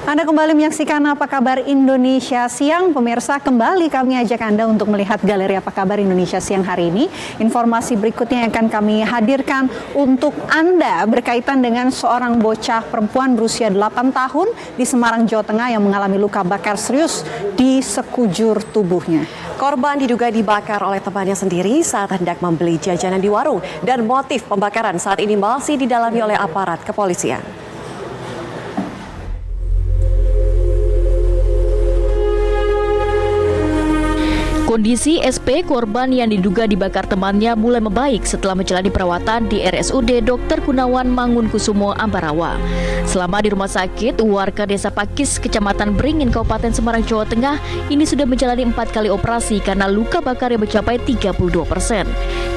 Anda kembali menyaksikan Apa Kabar Indonesia Siang. Pemirsa, kembali kami ajak Anda untuk melihat galeri Apa Kabar Indonesia Siang hari ini. Informasi berikutnya yang akan kami hadirkan untuk Anda berkaitan dengan seorang bocah perempuan berusia 8 tahun di Semarang, Jawa Tengah yang mengalami luka bakar serius di sekujur tubuhnya. Korban diduga dibakar oleh temannya sendiri saat hendak membeli jajanan di warung, dan motif pembakaran saat ini masih didalami oleh aparat kepolisian. Kondisi SP korban yang diduga dibakar temannya mulai membaik setelah menjalani perawatan di RSUD Dr. Gunawan Mangunkusumo, Ambarawa. Selama di rumah sakit, warga desa Pakis, Kecamatan Beringin, Kabupaten Semarang, Jawa Tengah ini sudah menjalani 4 kali operasi karena luka bakar yang mencapai 32%.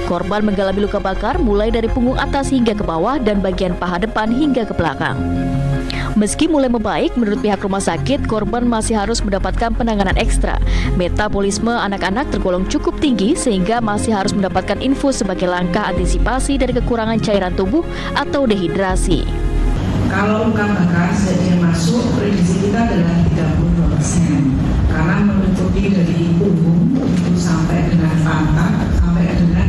Korban mengalami luka bakar mulai dari punggung atas hingga ke bawah dan bagian paha depan hingga ke belakang. Meski mulai membaik, menurut pihak rumah sakit, korban masih harus mendapatkan penanganan ekstra. Metabolisme anak-anak tergolong cukup tinggi sehingga masih harus mendapatkan infus sebagai langkah antisipasi dari kekurangan cairan tubuh atau dehidrasi. Kalau luka bakar sejak dia masuk, prediksi kita adalah 32%. Karena menutupi dari punggung itu sampai dengan pantat, sampai dengan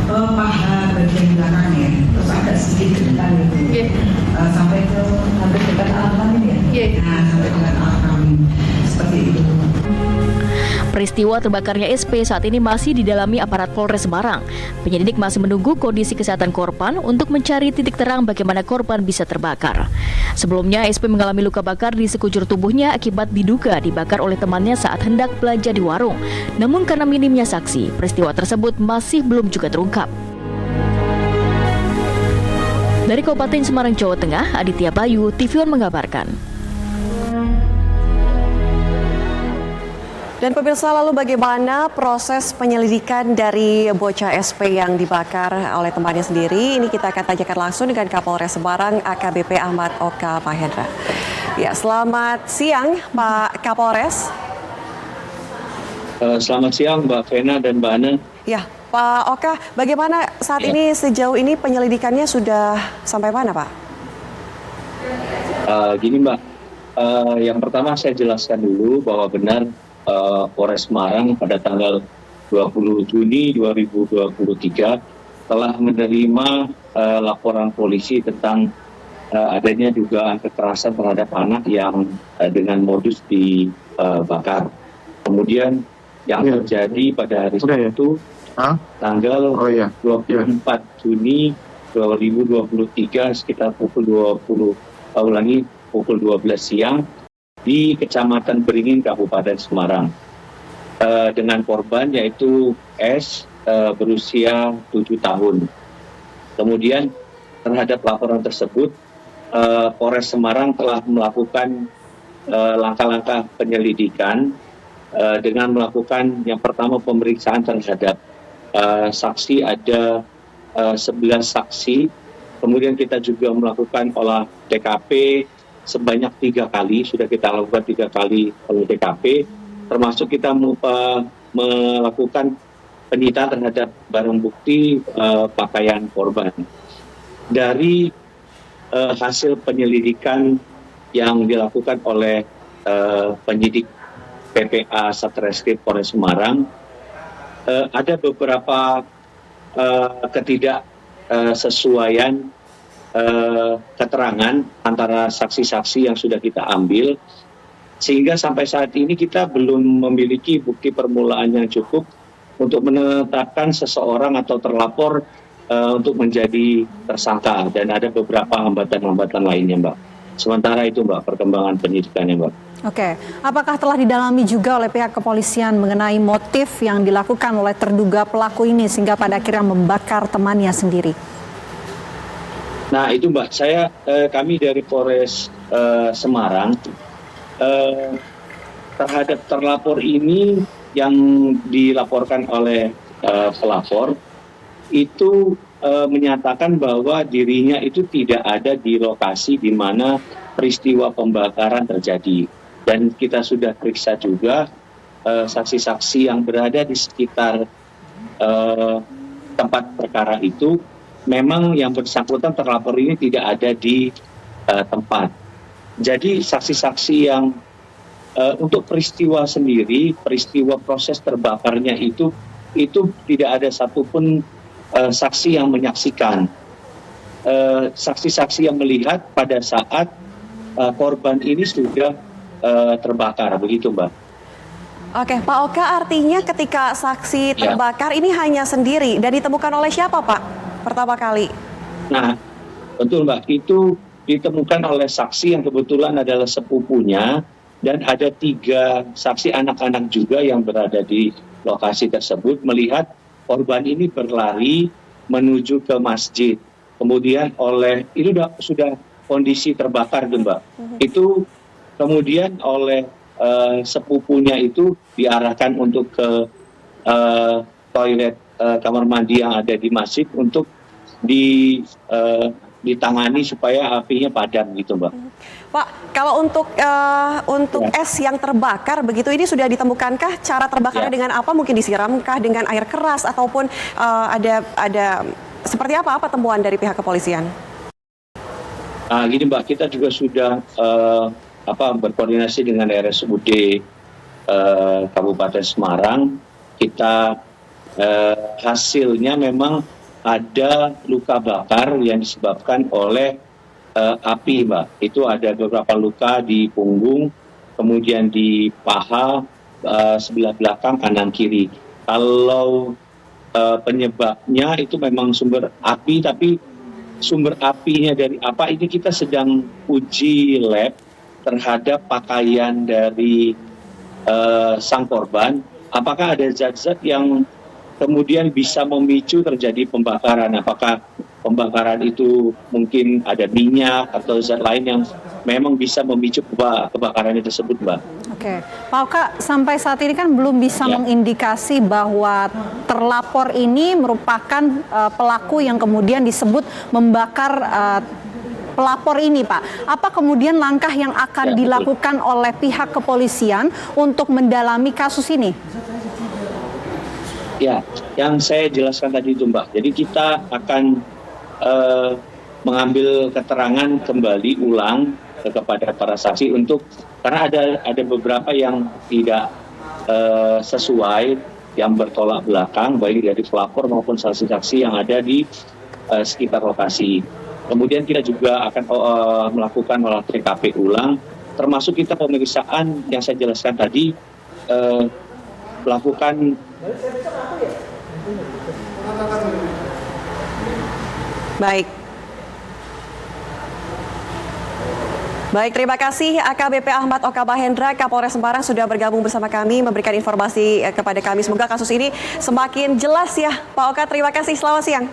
paha bagian belakangnya, terus agak sedikit ke depan itu, sampai ke hampir dekat alat kelamin ya. Nah, sampai dengan alat kelamin seperti itu. Peristiwa terbakarnya SP saat ini masih didalami aparat Polres Semarang. Penyelidik masih menunggu kondisi kesehatan korban untuk mencari titik terang bagaimana korban bisa terbakar. Sebelumnya, SP mengalami luka bakar di sekujur tubuhnya akibat diduga dibakar oleh temannya saat hendak belanja di warung. Namun karena minimnya saksi, peristiwa tersebut masih belum juga terungkap. Dari Kabupaten Semarang, Jawa Tengah, Aditya Bayu, TV One mengabarkan. Dan pemirsa, lalu bagaimana proses penyelidikan dari bocah SP yang dibakar oleh temannya sendiri? Ini kita akan tanyakan langsung dengan Kapolres Semarang AKBP Ahmad Oka Mahendra. Ya, selamat siang Pak Kapolres. Selamat siang Mbak Vena dan Mbak Ana. Ya, Pak Oka, bagaimana saat ini sejauh ini penyelidikannya sudah sampai mana, Pak? Gini Mbak, yang pertama saya jelaskan dulu bahwa benar Polres Semarang pada tanggal 20 Juni 2023 telah menerima laporan polisi tentang adanya dugaan kekerasan terhadap anak yang dengan modus dibakar. Kemudian yang terjadi pada hari Sabtu tanggal 24 Juni 2023 sekitar pukul 12 siang di Kecamatan Beringin, Kabupaten Semarang, dengan korban yaitu S berusia 7 tahun. Kemudian terhadap laporan tersebut, Polres Semarang telah melakukan langkah-langkah penyelidikan dengan melakukan yang pertama pemeriksaan terhadap saksi, ada 11 saksi. Kemudian kita juga melakukan olah TKP sebanyak 3 kali, sudah kita lakukan 3 kali olah TKP, termasuk kita melakukan penyitaan terhadap barang bukti pakaian korban. Dari hasil penyelidikan yang dilakukan oleh penyidik PPA Satreskrim Polres Semarang, ada beberapa ketidaksesuaian keterangan antara saksi-saksi yang sudah kita ambil, sehingga sampai saat ini kita belum memiliki bukti permulaan yang cukup untuk menetapkan seseorang atau terlapor untuk menjadi tersangka, dan ada beberapa hambatan-hambatan lainnya, Mbak. Sementara itu, Mbak, perkembangan penyidikannya, Mbak. Oke, apakah telah didalami juga oleh pihak kepolisian mengenai motif yang dilakukan oleh terduga pelaku ini sehingga pada akhirnya membakar temannya sendiri? Nah itu Mbak, kami dari Polres Semarang terhadap terlapor ini yang dilaporkan oleh pelapor itu menyatakan bahwa dirinya itu tidak ada di lokasi di mana peristiwa pembakaran terjadi, dan kita sudah periksa juga saksi-saksi yang berada di sekitar tempat perkara itu. Memang yang bersangkutan terlapor ini tidak ada di tempat. Jadi saksi-saksi yang untuk peristiwa sendiri, peristiwa proses terbakarnya itu tidak ada satupun saksi yang menyaksikan. Saksi-saksi yang melihat pada saat korban ini sudah terbakar, begitu Mbak. Oke, Pak Oka, artinya ketika saksi terbakar ini hanya sendiri dan ditemukan oleh siapa, Pak, pertama kali? Nah, betul Mbak, itu ditemukan oleh saksi yang kebetulan adalah sepupunya, dan ada 3 saksi anak-anak juga yang berada di lokasi tersebut melihat korban ini berlari menuju ke masjid. Kemudian itu sudah kondisi terbakar tuh Mbak. Itu kemudian oleh sepupunya itu diarahkan untuk ke toilet kamar mandi yang ada di masjid untuk ditangani supaya apinya padam gitu Mbak. Pak, kalau untuk es yang terbakar begitu ini sudah ditemukankah cara terbakarnya dengan apa? Mungkin disiramkah dengan air keras ataupun ada seperti apa temuan dari pihak kepolisian? Gini Mbak, kita juga sudah berkoordinasi dengan RSUD Kabupaten Semarang. Kita hasilnya memang ada luka bakar yang disebabkan oleh api, Mbak. Itu ada beberapa luka di punggung, kemudian di paha sebelah belakang kanan kiri. Kalau penyebabnya itu memang sumber api, tapi sumber apinya dari apa ini kita sedang uji lab terhadap pakaian dari sang korban. Apakah ada zat-zat yang kemudian bisa memicu terjadi pembakaran? Apakah pembakaran itu mungkin ada minyak atau zat lain yang memang bisa memicu kebakaran tersebut, Mbak? Oke, Pak Oka, sampai saat ini kan belum bisa mengindikasi bahwa terlapor ini merupakan pelaku yang kemudian disebut membakar pelapor ini, Pak. Apa kemudian langkah yang akan dilakukan oleh pihak kepolisian untuk mendalami kasus ini? Ya, yang saya jelaskan tadi itu Mbak. Jadi kita akan mengambil keterangan kembali ulang kepada para saksi karena ada beberapa yang tidak sesuai, yang bertolak belakang baik dari pelapor maupun saksi-saksi yang ada di sekitar lokasi. Kemudian kita juga akan melakukan olah TKP ulang, termasuk kita pemeriksaan yang saya jelaskan tadi, melakukan Baik, terima kasih AKBP Ahmad Oka Mahendra, Kapolres Semarang sudah bergabung bersama kami, memberikan informasi kepada kami. Semoga kasus ini semakin jelas ya, Pak Oka. Terima kasih, selamat siang.